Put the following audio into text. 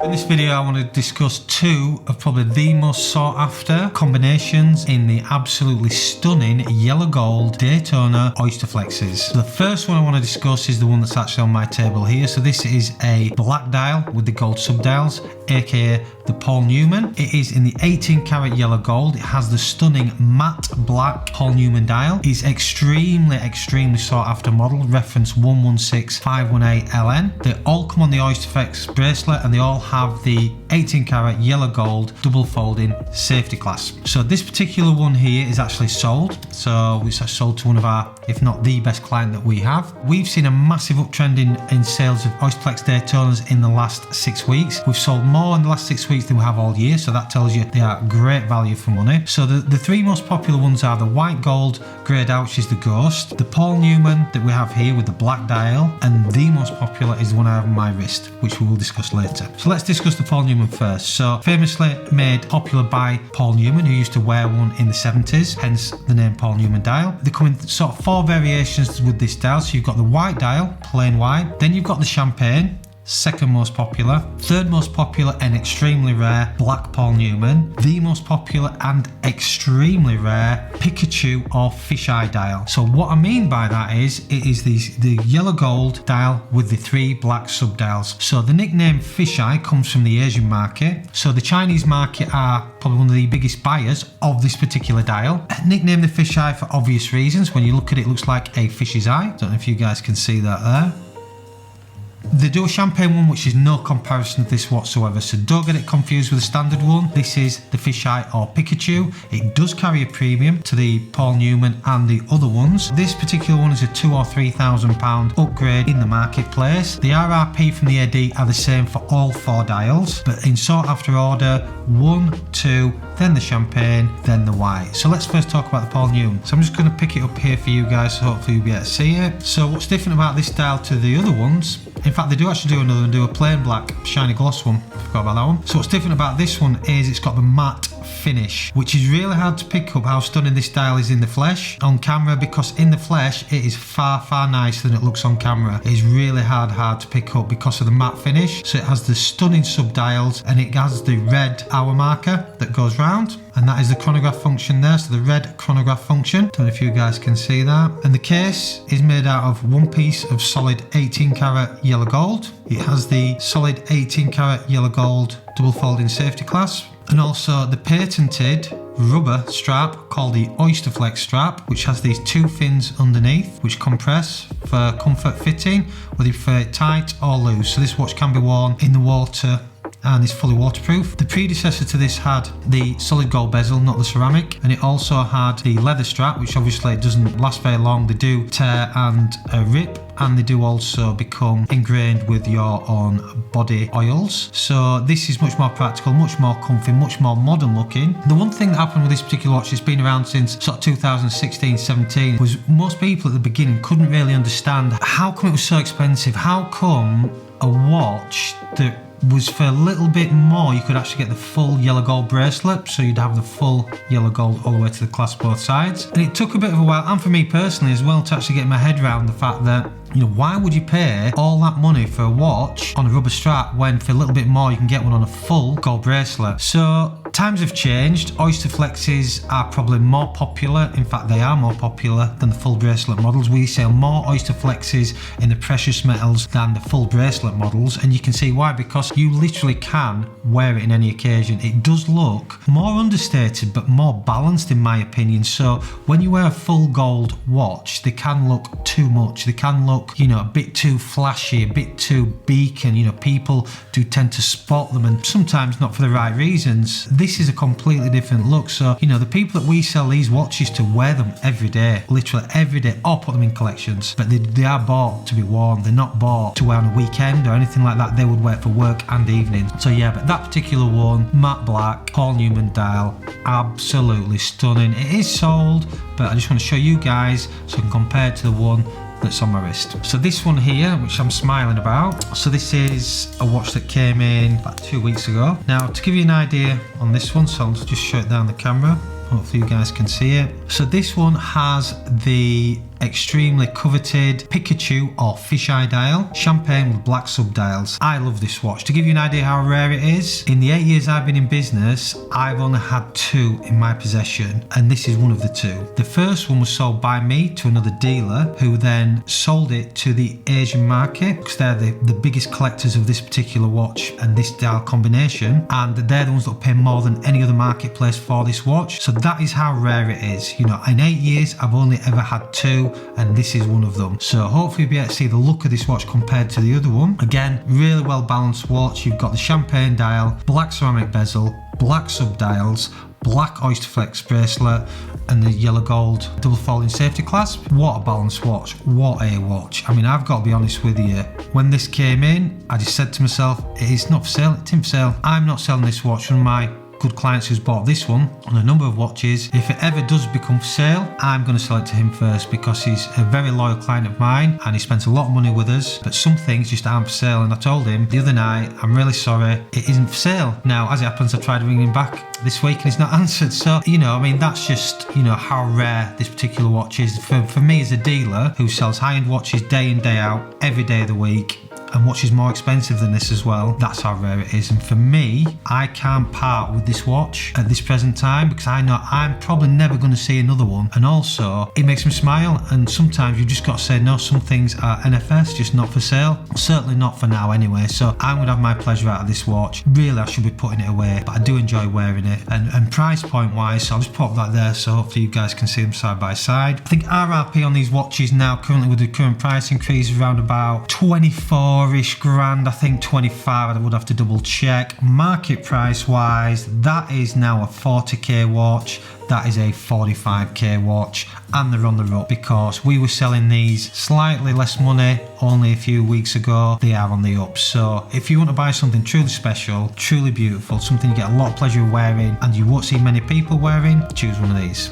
In this video I want to discuss two of probably the most sought after combinations in the absolutely stunning yellow gold Daytona oyster flexes. So the first one I want to discuss is the one that's actually on my table here. So this is a black dial with the gold subdials, aka the Paul Newman. It is in the 18 karat yellow gold. It has the stunning matte black Paul Newman dial. It's extremely sought after model, reference 116518LN. They all come on the oyster flex bracelet and they all have the 18 karat yellow gold double folding safety clasp. So this particular one here is actually sold. So it's sold to one of our, if not the best client that we have. We've seen a massive uptrend in sales of oyster flex Daytonas in the last 6 weeks. We've sold more in the last 6 weeks than we have all year, so that tells you they are great value for money. So the three most popular ones are the white gold greyed out, which is the Ghost, the Paul Newman that we have here with the black dial, and the most popular is the one I have on my wrist, which we will discuss later. So let's discuss the Paul Newman first. So famously made popular by Paul Newman, who used to wear one in the 70s, hence the name Paul Newman dial. They come in sort of 4 variations with this dial. So you've got the white dial, plain white, then you've got the champagne, second most popular, third most popular and extremely rare black Paul Newman, the most popular and extremely rare Pikachu or fisheye dial. So what I mean by that is it is the yellow gold dial with the 3 black subdials. So the nickname fisheye comes from the Asian market. So the Chinese market are probably one of the biggest buyers of this particular dial. Nicknamed the fisheye for obvious reasons. When you look at it, it looks like a fish's eye. Don't know if you guys can see that there. They do a champagne one which is no comparison to this whatsoever, so don't get it confused with the standard one. This is the fisheye or Pikachu. It does carry a premium to the Paul Newman and the other ones. This particular one is a £2,000 or £3,000 upgrade in the marketplace. The RRP from the AD are the same for all 4 dials, but in sought after order 1, 2, then the champagne, then the white. So let's first talk about the Paul Newman. So I'm just going to pick it up here for you guys, so hopefully you'll be able to see it. So what's different about this dial to the other ones? In fact, they do actually do another one, do a plain black shiny gloss one. I forgot about that one. So what's different about this one is it's got the matte finish, which is really hard to pick up how stunning this dial is in the flesh on camera, because in the flesh it is far nicer than it looks on camera. It is really hard to pick up because of the matte finish. So it has the stunning subdials and it has the red hour marker that goes round, and that is the chronograph function there. So the red chronograph function, don't know if you guys can see that. And the case is made out of one piece of solid 18 karat yellow gold. It has the solid 18 karat yellow gold double folding safety clasp, and also the patented rubber strap called the oyster flex strap, which has these 2 fins underneath which compress for comfort fitting, whether you prefer it tight or loose. So this watch can be worn in the water and is fully waterproof. The predecessor to this had the solid gold bezel, not the ceramic, and it also had the leather strap, which obviously doesn't last very long. They do tear and rip, and they do also become ingrained with your own body oils. So this is much more practical, much more comfy, much more modern looking. The one thing that happened with this particular watch, it's been around since sort of 2016-17, was most people at the beginning couldn't really understand how come it was so expensive. How come a watch that was for a little bit more, you could actually get the full yellow gold bracelet, so you'd have the full yellow gold all the way to the clasp both sides. And it took a bit of a while, and for me personally as well, to actually get my head around the fact that, you know, why would you pay all that money for a watch on a rubber strap when for a little bit more you can get one on a full gold bracelet? So times have changed. Oyster flexes are probably more popular. In fact, they are more popular than the full bracelet models. We sell more oyster flexes in the precious metals than the full bracelet models, and you can see why, because you literally can wear it in any occasion. It does look more understated but more balanced in my opinion. So when you wear a full gold watch, they can look too much. They can look, you know, a bit too flashy, a bit too beacon. You know, people do tend to spot them, and sometimes not for the right reasons. This is a completely different look. So, you know, the people that we sell these watches to wear them every day, literally every day, or put them in collections, but they are bought to be worn. They're not bought to wear on a weekend or anything like that. They would wear it for work and evening. So yeah, but that particular one, matte black, Paul Newman dial, absolutely stunning. It is sold, but I just want to show you guys so I can compare it to the one that's on my wrist. So this one here, which I'm smiling about, so this is a watch that came in about 2 weeks ago. Now, to give you an idea on this one, so I'll just show it down the camera, hopefully you guys can see it. So this one has the extremely coveted Pikachu or fisheye dial, champagne with black subdials. I love this watch. To give you an idea how rare it is, in the 8 years I've been in business, I've only had 2 in my possession, and this is one of the 2. The first one was sold by me to another dealer who then sold it to the Asian market, because they're the biggest collectors of this particular watch and this dial combination, and they're the ones that pay more than any other marketplace for this watch. So that is how rare it is. You know, in 8 years I've only ever had 2, and this is one of them. So hopefully you'll be able to see the look of this watch compared to the other one. Again, really well balanced watch. You've got the champagne dial, black ceramic bezel, black subdials, black oyster flex bracelet, and the yellow gold double folding safety clasp. What a balanced watch, what a watch. I mean, I've got to be honest with you, when this came in, I just said to myself, it is not for sale, it's in for sale. I'm not selling this watch. One of my good clients who's bought this one on a number of watches, if it ever does become for sale, I'm going to sell it to him first, because he's a very loyal client of mine and he spends a lot of money with us, but some things just aren't for sale. And I told him the other night, I'm really sorry, it isn't for sale. Now, as it happens, I tried ringing him back this week and he's not answered. So, you know, I mean, that's just, you know, how rare this particular watch is. For me as a dealer who sells high-end watches day in, day out, every day of the week, and watches more expensive than this as well, that's how rare it is. And for me, I can't part with this watch at this present time, because I know I'm probably never going to see another one. And also, it makes me smile, and sometimes you've just got to say no, some things are NFS, just not for sale. Certainly not for now anyway. So I'm going to have my pleasure out of this watch. Really, I should be putting it away, but I do enjoy wearing it. And price point wise, so I'll just pop that there so hopefully you guys can see them side by side. I think RRP on these watches now, currently with the current price increase, is around about 24-ish grand, I think 25, I would have to double check. Market price wise, that is now a 40k watch, that is a 45k watch, and they're on the up because we were selling these slightly less money only a few weeks ago. They are on the up. So if you want to buy something truly special, truly beautiful, something you get a lot of pleasure wearing and you won't see many people wearing, choose one of these.